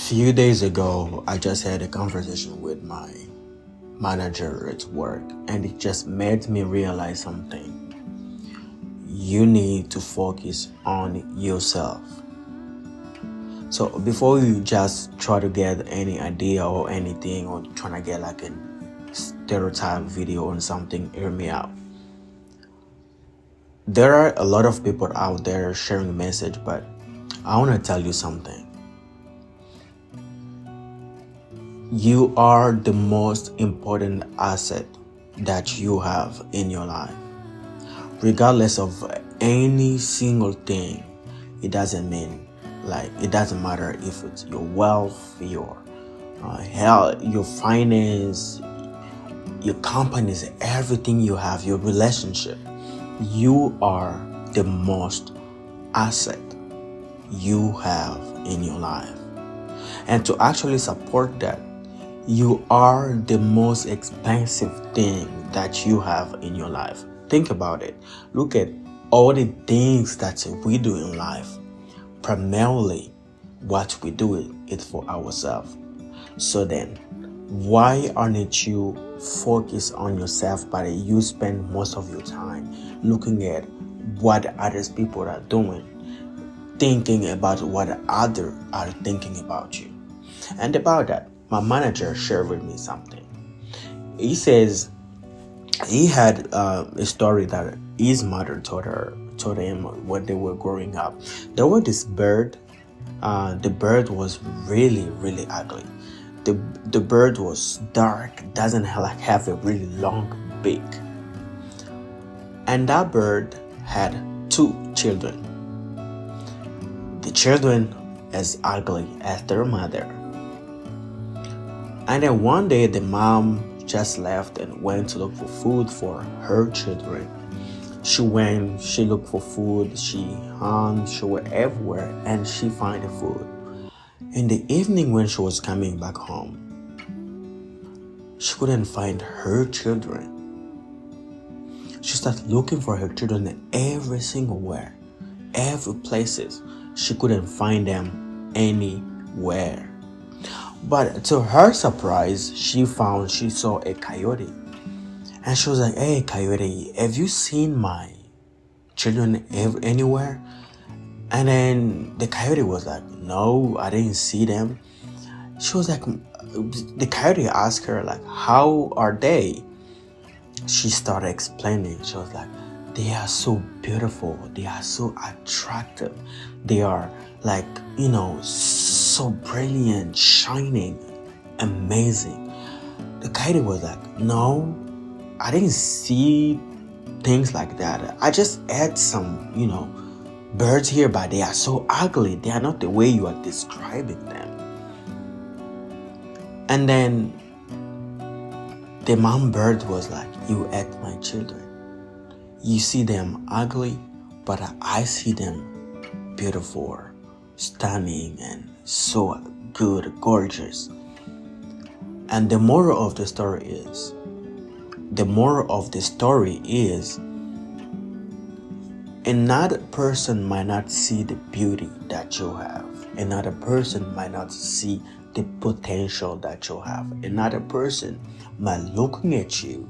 Few days ago, I just had a conversation with my manager at work, and it just made me realize something. You need to focus on yourself. So before you just try to get any idea or anything, or trying to get like a stereotype video on something, hear me out. There are a lot of people out there sharing a message, but I want to tell you something. You are the most important asset that you have in your life. Regardless of any single thing, it doesn't matter if it's your wealth, your health, your finance, your companies, everything you have, your relationship. You are the most asset you have in your life. And to actually support that, you are the most expensive thing that you have in your life. Think about it. Look at all the things that we do in life. Primarily, what we do is for ourselves. So then, why aren't you focused on yourself, but you spend most of your time looking at what other people are doing, thinking about what others are thinking about you? And about that, my manager shared with me something. He says he had a story that his mother told him when they were growing up. There was this bird. The bird was really, really ugly. The bird was dark, doesn't have a really long beak. And that bird had two children. The children as ugly as their mother. And then one day the mom just left and went to look for food for her children. She looked for food, she hung, she went everywhere, and she found the food. In the evening when she was coming back home, she couldn't find her children. She started looking for her children every single where, every places. She couldn't find them anywhere. But to her surprise, she saw a coyote. And she was like, "Hey, coyote, have you seen my children anywhere?" And then the coyote was like, "No, I didn't see them." She was like, the coyote asked her, like, "How are they?" She started explaining. She was like, "They are so beautiful. They are so attractive. They are like, so brilliant, shining, amazing." The coyote was like, "No, I didn't see things like that. I just had some, birds here, but they are so ugly. They are not the way you are describing them." And then the mom bird was like, "You ate my children. You see them ugly, but I see them beautiful, stunning, and so good, gorgeous." And the moral of the story is, another person might not see the beauty that you have. Another person might not see the potential that you have. Another person might looking at you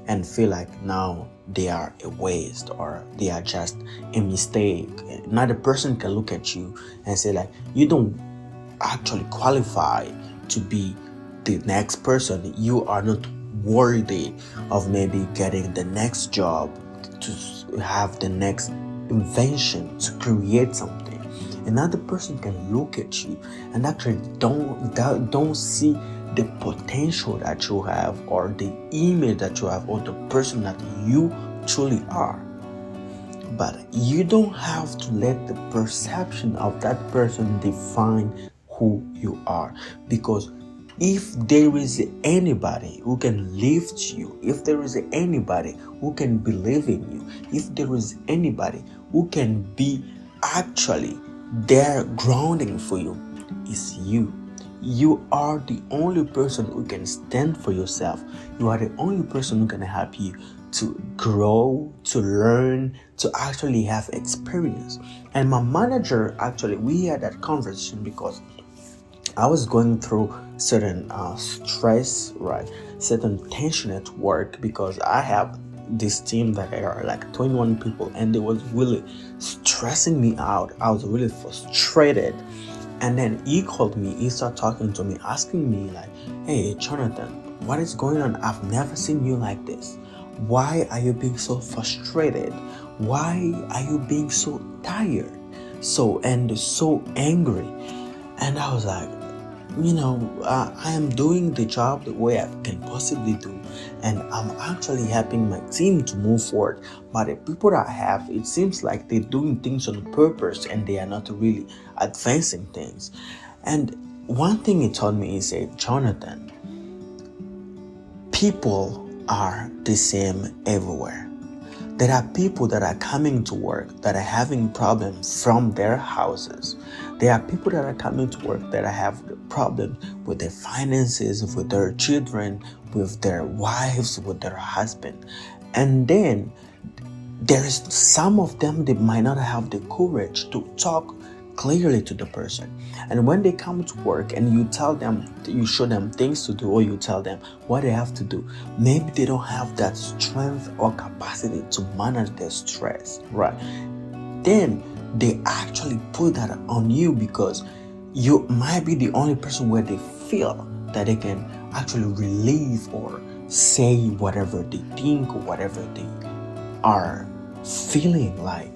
and feel like now they are a waste or they are just a mistake. Another person can look at you and say like, you don't actually qualify to be the next person. You are not worthy of maybe getting the next job, to have the next invention, to create something. Another person can look at you and actually don't see the potential that you have or the image that you have or the person that you truly are. But you don't have to let the perception of that person define who you are, because if there is anybody who can lift you, if there is anybody who can believe in you, if there is anybody who can be actually there grounding for you, is you. You are the only person who can stand for yourself. You are the only person who can help you to grow, to learn, to actually have experience. And my manager, actually, we had that conversation because I was going through certain stress, right? Certain tension at work because I have this team that are like 21 people, and it was really stressing me out. I was really frustrated. And then he called me, he started talking to me, asking me, like, hey, Jonathan, what is going on? I've never seen you like this. Why are you being so frustrated? Why are you being so tired? So angry? And I was like, I am doing the job the way I can possibly do, and I'm actually helping my team to move forward. But the people that I have, it seems like they're doing things on purpose and they are not really advancing things. And one thing he told me, he said, Jonathan, people are the same everywhere. There are people that are coming to work that are having problems from their houses. There are people that are coming to work that have problems with their finances, with their children, with their wives, with their husband. And then there's some of them that might not have the courage to talk clearly to the person. And when they come to work and you tell them, you show them things to do, or you tell them what they have to do, maybe they don't have that strength or capacity to manage their stress, right? Then they actually put that on you because you might be the only person where they feel that they can actually relieve or say whatever they think or whatever they are feeling like.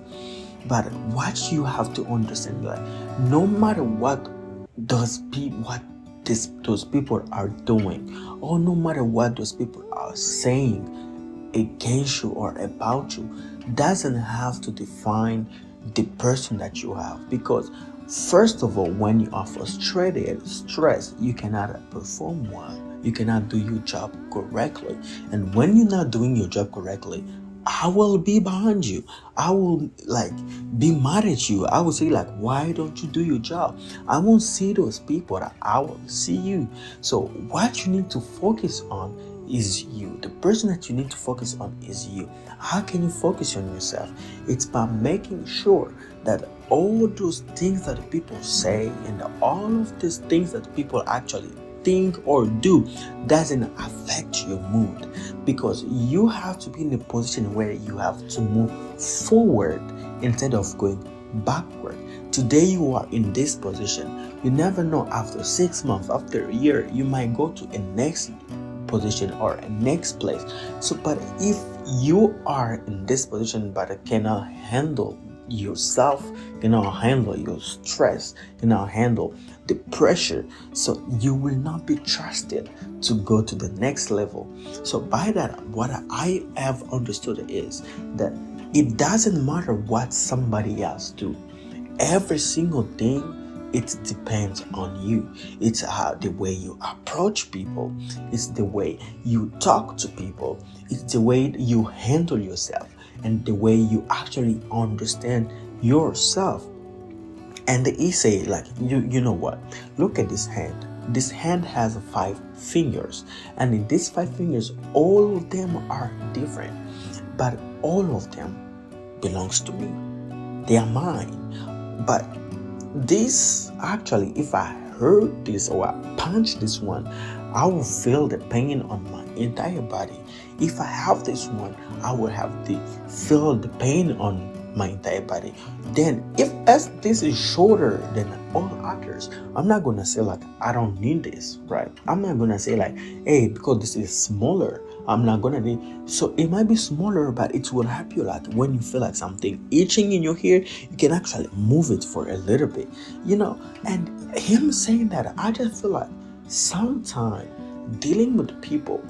But what you have to understand, like, no matter what those people are doing, or no matter what those people are saying against you or about you, doesn't have to define the person that you have. Because first of all, when you are frustrated, stressed, you cannot perform well. You cannot do your job correctly. And when you're not doing your job correctly, I will be behind you. I will be mad at you. I will say why don't you do your job? I won't see those people. I will see you. So what you need to focus on is you. The person that you need to focus on is you. How can you focus on yourself? It's by making sure that all those things that people say and all of these things that people actually think or do doesn't affect your mood, because you have to be in a position where you have to move forward instead of going backward. Today you are in this position. You never know, after 6 months, after a year, you might go to a next position or a next place. So but if you are in this position but cannot handle yourself, cannot handle your stress, cannot handle the pressure, so you will not be trusted to go to the next level. So by that, what I have understood is that it doesn't matter what somebody else do. Every single thing, it depends on you. It's the way you approach people. It's the way you talk to people. It's the way you handle yourself and the way you actually understand yourself. And he say, you know what? Look at this hand. This hand has 5 fingers, and in these 5 fingers, all of them are different, but all of them belongs to me. They are mine. But this actually, if I hurt this or I punch this one, I will feel the pain on my entire body. If I have this one, I will feel the pain on my entire body. Then if as this is shorter than all others, I'm not gonna say I don't need this, right? I'm not gonna say hey, because this is smaller, I'm not gonna need. So it might be smaller, but it will help you when you feel something itching in your ear, you can actually move it for a little bit, And him saying that, I just feel sometimes dealing with people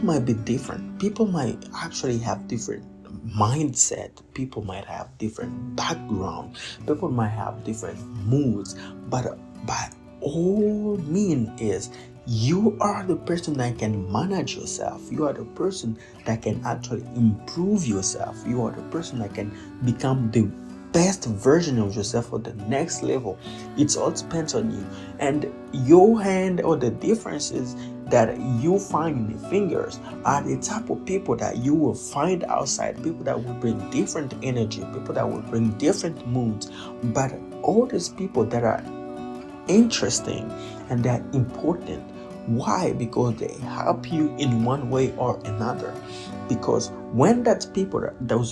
might be different. People might actually have different mindset. People might have different background. People might have different moods. But by all means is, you are the person that can manage yourself. You are the person that can actually improve yourself. You are the person that can become the best version of yourself for the next level. It all depends on you. And your hand, or the differences that you find in the fingers, are the type of people that you will find outside. People that will bring different energy, people that will bring different moods. But all these people that are interesting and they're important. Why? Because they help you in one way or another. Because when those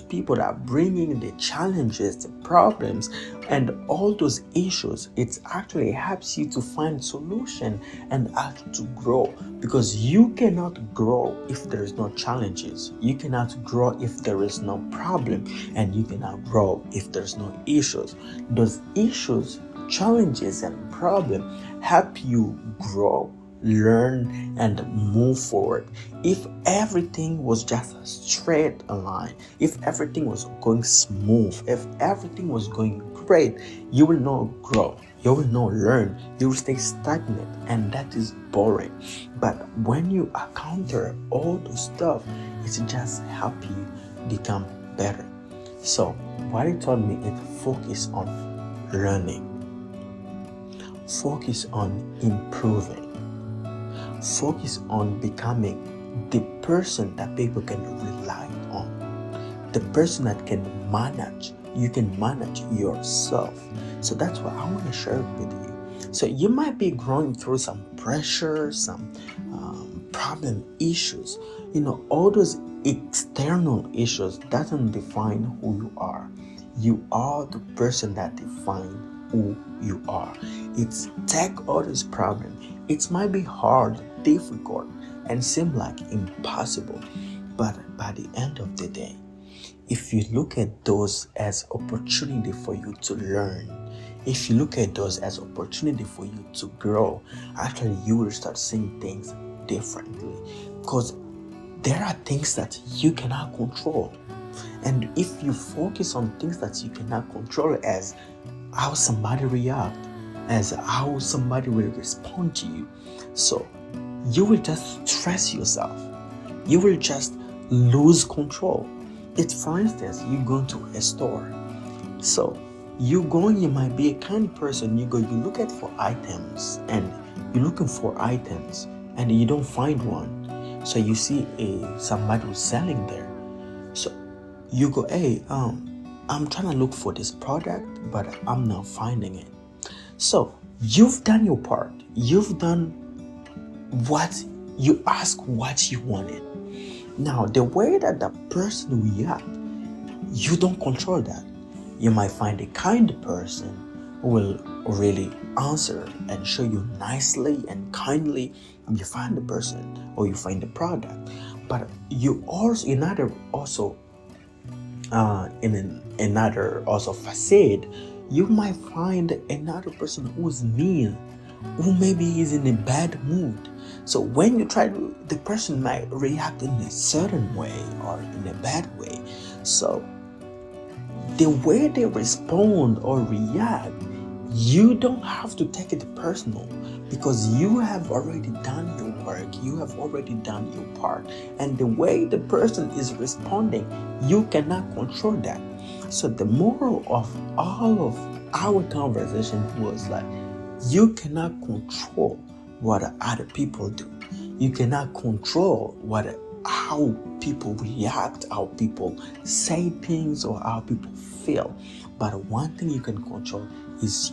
people that are bringing the challenges, the problems, and all those issues, it actually helps you to find solution and actually to grow. Because you cannot grow if there is no challenges. You cannot grow if there is no problem, and you cannot grow if there's no issues. Those issues, challenges, and problems help you grow, learn, and move forward. If everything was just a straight line, if everything was going smooth, if everything was going great, you will not grow, you will not learn, you will stay stagnant, and that is boring. But when you encounter all those stuff, it just help you become better. So what it taught me is focus on learning, focus on improving, focus on becoming the person that people can rely on, the person that can manage. You can manage yourself. So that's what I want to share with you. So you might be going through some pressure, some problem issues. All those external issues doesn't define who you are. You are the person that defines who you are. It's take all these problems. It might be hard, difficult, and seem like impossible. But by the end of the day, if you look at those as opportunity for you to learn, if you look at those as opportunity for you to grow, actually you will start seeing things differently. Because there are things that you cannot control. And if you focus on things that you cannot control, as how somebody react, as how somebody will respond to you, so you will just stress yourself. You will just lose control. It's, for instance, you go to a store. So you might be a kind person. You look at for items, and you're looking for items, and you don't find one. So you see somebody who's selling there. So you go, hey, I'm trying to look for this product, but I'm not finding it. So you've done your part. You've done what you asked, what you wanted. Now, the way that the person reacts, you don't control that. You might find a kind person who will really answer and show you nicely and kindly, and you find the person or you find the product. But in another facade, you might find another person who's mean, who maybe is in a bad mood. So when you the person might react in a certain way or in a bad way. So the way they respond or react, you don't have to take it personal, because you have already done your work, you have already done your part. And the way the person is responding, you cannot control that. So the moral of all of our conversation was like, you cannot control what other people do. You cannot control how people react, how people say things, or how people feel. But one thing you can control is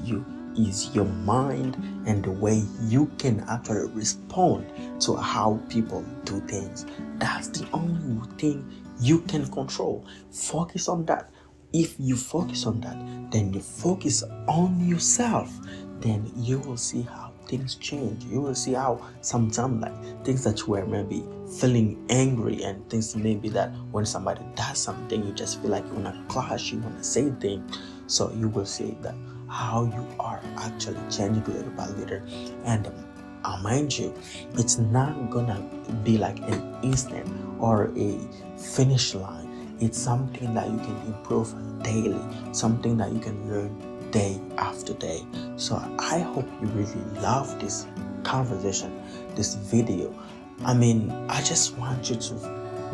your mind, and the way you can actually respond to how people do things. That's the only thing you can control. Focus on that. If you focus on that, then you focus on yourself, then you will see how things change. You will see how sometimes like things that you were maybe feeling angry, and things maybe that when somebody does something, you just feel like you want to clash, you want to say things. So you will see that how you are actually changing little by little. And mind you, it's not gonna be like an instant or a finish line. It's something that you can improve daily, something that you can learn day after day. So I hope you really love this conversation, this video. I just want you to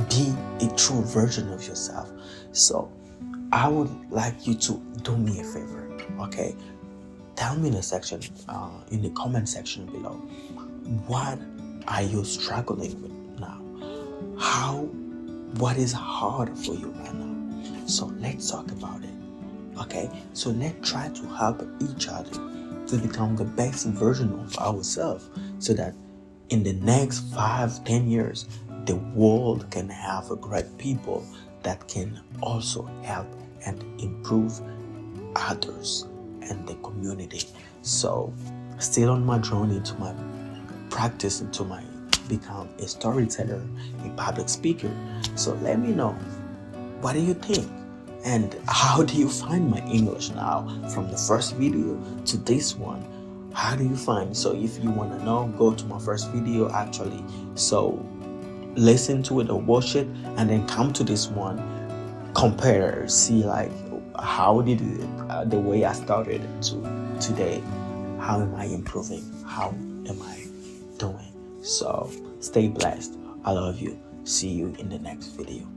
be a true version of yourself. So I would like you to do me a favor, okay? Tell me in the comment section below, what are you struggling with now? What is hard for you right now? So let's talk about it, okay? So let's try to help each other. to become the best version of ourselves so that in the next 5-10 years, the world can have a great people that can also help and improve others and the community. So, still on my journey to my practice and to my become a storyteller, a public speaker. So let me know, what do you think? And how do you find my English now from the first video to this one? How do you find? So if you want to know, go to my first video actually. So listen to it or watch it and then come to this one, compare, see like how did it, the way I started to today, how am I improving? How am I doing? So stay blessed. I love you. See you in the next video.